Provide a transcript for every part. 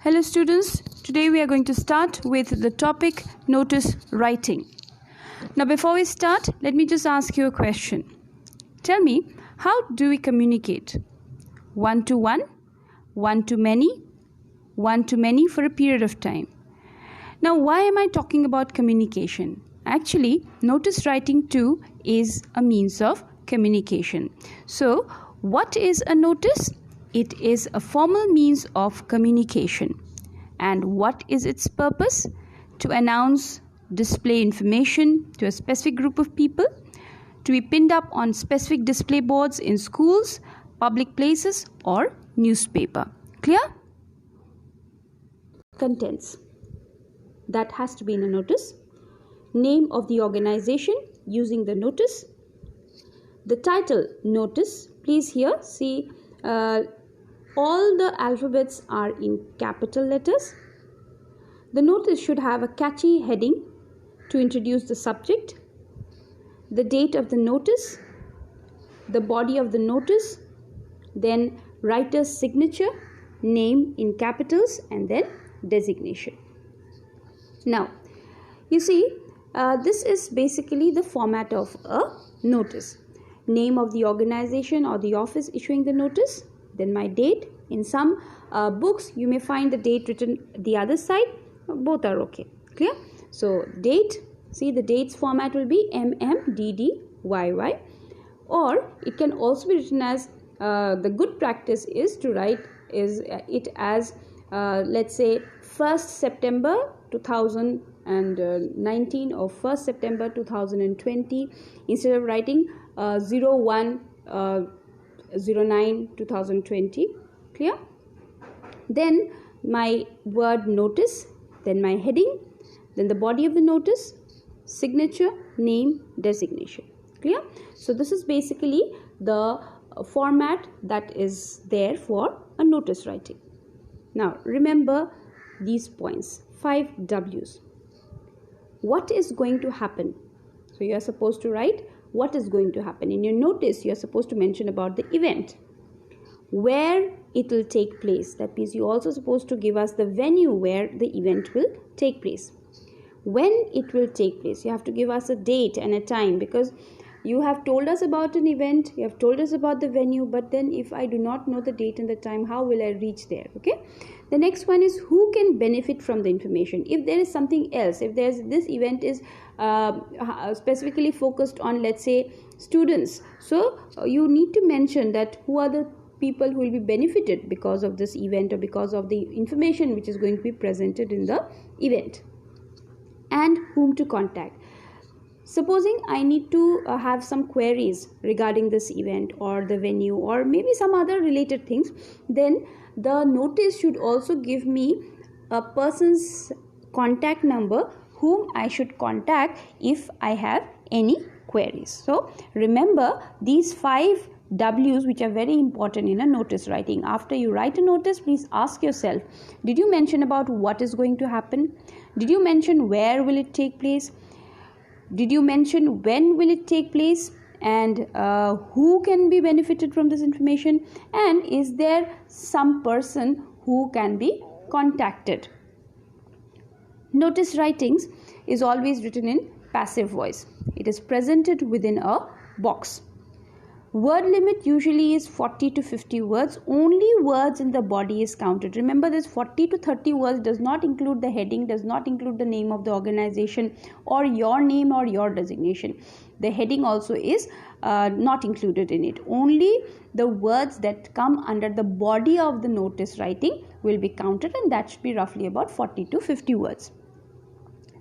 Hello students, today we are going to start with the topic notice writing. Now before we start, let me just ask you a question. Tell me, how do we communicate? One to one to many for a period of time. Now why am I talking about communication? Actually, notice writing too is a means of communication. So what is a notice? It is a formal means of communication. And what is its purpose? To announce, display information to a specific group of people, to be pinned up on specific display boards in schools, public places, or newspaper. Clear? Contents. That has to be in a notice. Name of the organization using the notice. The title, notice. Please here see all the alphabets are in capital letters. The notice should have a catchy heading to introduce the subject, the date of the notice, the body of the notice, then writer's signature, name in capitals, and then designation. Now, you see, this is basically the format of a notice. Name of the organization or the office issuing the notice, then my date. In some books you may find the date written the other side. Both are okay. Clear? So date, see the dates format will be MMDDYY, or it can also be written as the good practice is to write it as let's say 1st September 2019 or 1st September 2020 instead of writing 0109 2020. Clear? Then my word notice, then my heading, then the body of the notice, signature, name, designation. Clear? So this is basically the format that is there for a notice writing. Now remember these points, 5 W's. What is going to happen? So you are supposed to write what is going to happen. In your notice you are supposed to mention about the event, where it will take place. That means you are also supposed to give us the venue where the event will take place, when it will take place. You have to give us a date and a time, because you have told us about an event, you have told us about the venue, but then if I do not know the date and the time, how will I reach there? Okay. The next one is who can benefit from the information. If there is something else, if there's this event is specifically focused on, let's say, students, so you need to mention that who are the people who will be benefited because of this event or because of the information which is going to be presented in the event, and whom to contact. Supposing I need to have some queries regarding this event or the venue or maybe some other related things, then the notice should also give me a person's contact number whom I should contact if I have any queries. So remember these 5 W's which are very important in a notice writing. After you write a notice, please ask yourself, did you mention about what is going to happen? Did you mention where will it take place? Did you mention when will it take place? And who can be benefited from this information? And is there some person who can be contacted? Notice writings is always written in passive voice. It is presented within a box. Word limit usually is 40 to 50 words. Only words in the body is counted. Remember, this 40 to 30 words does not include the heading, does not include the name of the organization or your name or your designation. The heading also is not included in it. Only the words that come under the body of the notice writing will be counted, and that should be roughly about 40 to 50 words.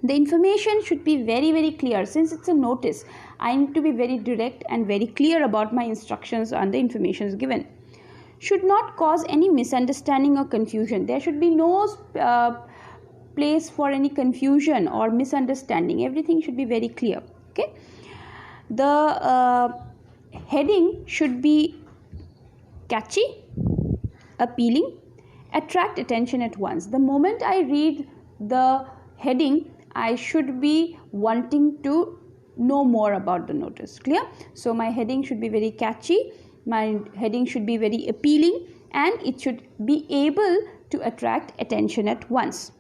The information should be very, very clear. Since it's a notice, I need to be very direct and very clear about my instructions and the information given. Should not cause any misunderstanding or confusion. There should be no place for any confusion or misunderstanding. Everything should be very clear. Okay. The heading should be catchy, appealing, attract attention at once. The moment I read the heading, I should be wanting to know more about the notice. Clear? So my heading should be very catchy, my heading should be very appealing, and it should be able to attract attention at once.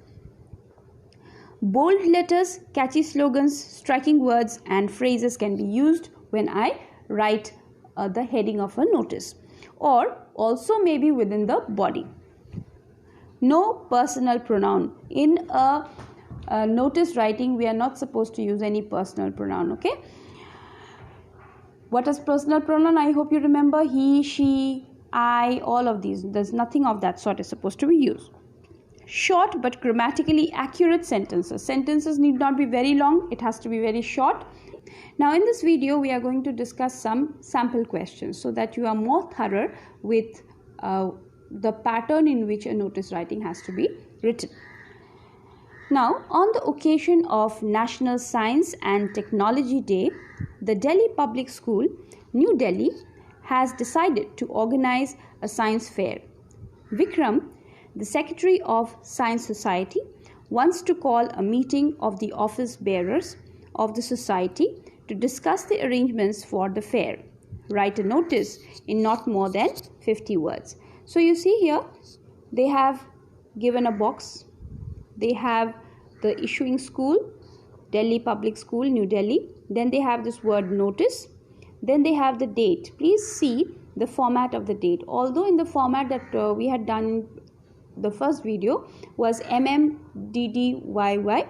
Bold letters, catchy slogans, striking words and phrases can be used when I write the heading of a notice, or also maybe within the body. No personal pronoun. In a notice writing, we are not supposed to use any personal pronoun, okay? What is personal pronoun? I hope you remember he, she, I, all of these. There's nothing of that sort is supposed to be used. Short but grammatically accurate sentences. Sentences need not be very long. It has to be very short. Now in this video, we are going to discuss some sample questions so that you are more thorough with the pattern in which a notice writing has to be written. Now, on the occasion of National Science and Technology Day, the Delhi Public School, New Delhi, has decided to organize a science fair. Vikram, the Secretary of Science Society, wants to call a meeting of the office bearers of the society to discuss the arrangements for the fair. Write a notice in not more than 50 words. So you see here, they have given a box. They have the issuing school, Delhi Public School, New Delhi. Then they have this word notice. Then they have the date. Please see the format of the date. Although in the format that we had done in the first video was MMDDYY,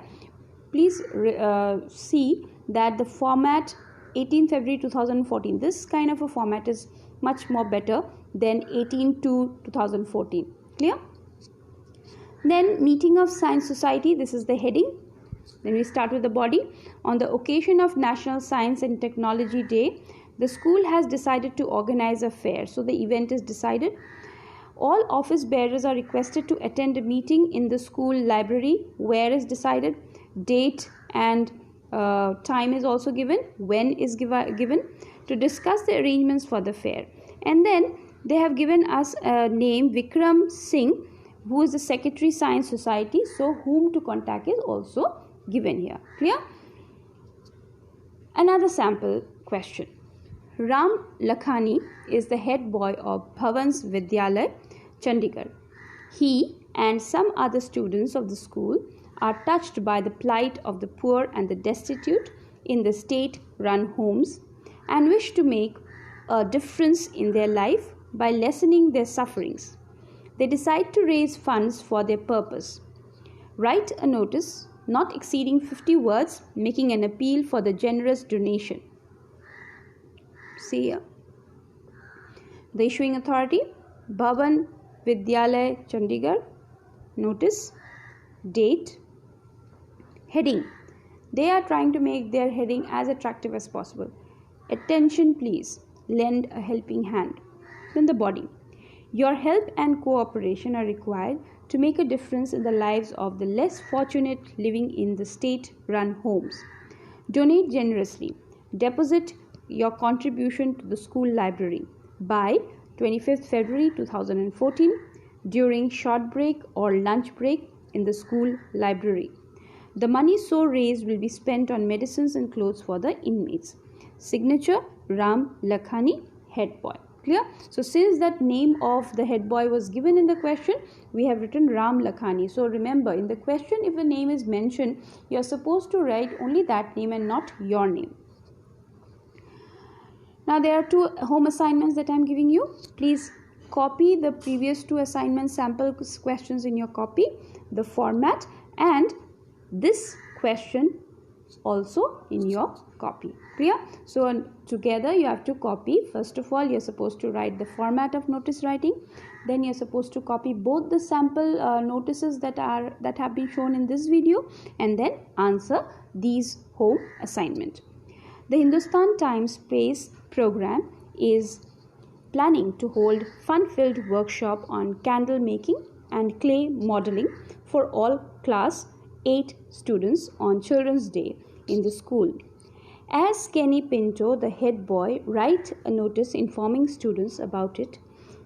please see that the format 18 February 2014, this kind of a format is much more better than 18/2/2014. Clear? Then meeting of Science Society, this is the heading. Then we start with the body. On the occasion of National Science and Technology Day, the school has decided to organize a fair. So the event is decided. All office bearers are requested to attend a meeting in the school library. Where is decided. Date and time is also given. When is given to discuss the arrangements for the fair. And then they have given us a name, Vikram Singh, who is the Secretary Science Society. So whom to contact is also given here. Clear? Another sample question. Ram Lakhani is the head boy of Bhavans Vidyalaya, Chandigarh. He and some other students of the school are touched by the plight of the poor and the destitute in the state-run homes and wish to make a difference in their life by lessening their sufferings. They decide to raise funds for their purpose. Write a notice not exceeding 50 words, making an appeal for the generous donation. See here. The issuing authority, Bhavan Vidyalaya, Chandigarh. Notice, date, heading. They are trying to make their heading as attractive as possible. Attention please, lend a helping hand. Then the body. Your help and cooperation are required to make a difference in the lives of the less fortunate living in the state-run homes. Donate generously. Deposit your contribution to the school library by 25th February 2014 during short break or lunch break in the school library. The money so raised will be spent on medicines and clothes for the inmates. Signature, Ram Lakhani, head boy. Clear? So since that name of the head boy was given in the question, we have written Ram Lakhani. So remember, in the question, if the name is mentioned, you are supposed to write only that name and not your name. Now there are 2 home assignments that I am giving you. Please copy the previous 2 assignment sample questions in your copy, the format, and this question also in your copy. Clear? So together you have to copy. First of all, you are supposed to write the format of notice writing. Then you are supposed to copy both the sample notices that have been shown in this video, and then answer these home assignment. The Hindustan Times Space program is planning to hold fun-filled workshop on candle making and clay modeling for all class 8 students on Children's Day in the school. As Kenny Pinto, the head boy, write a notice informing students about it,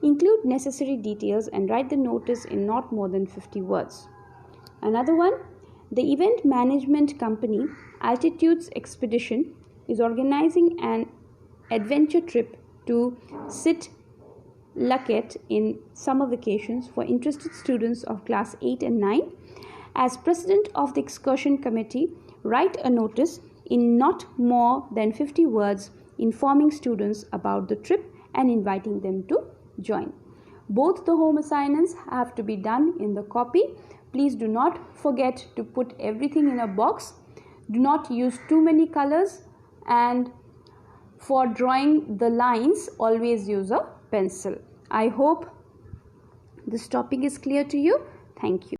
include necessary details and write the notice in not more than 50 words. Another one, the event management company Altitudes Expedition is organizing an adventure trip to sit Laket in summer vacations for interested students of class 8 and 9. As president of the excursion committee, write a notice in not more than 50 words informing students about the trip and inviting them to join. Both the home assignments have to be done in the copy. Please do not forget to put everything in a box. Do not use too many colors, and for drawing the lines, always use a pencil. I hope this topic is clear to you. Thank you.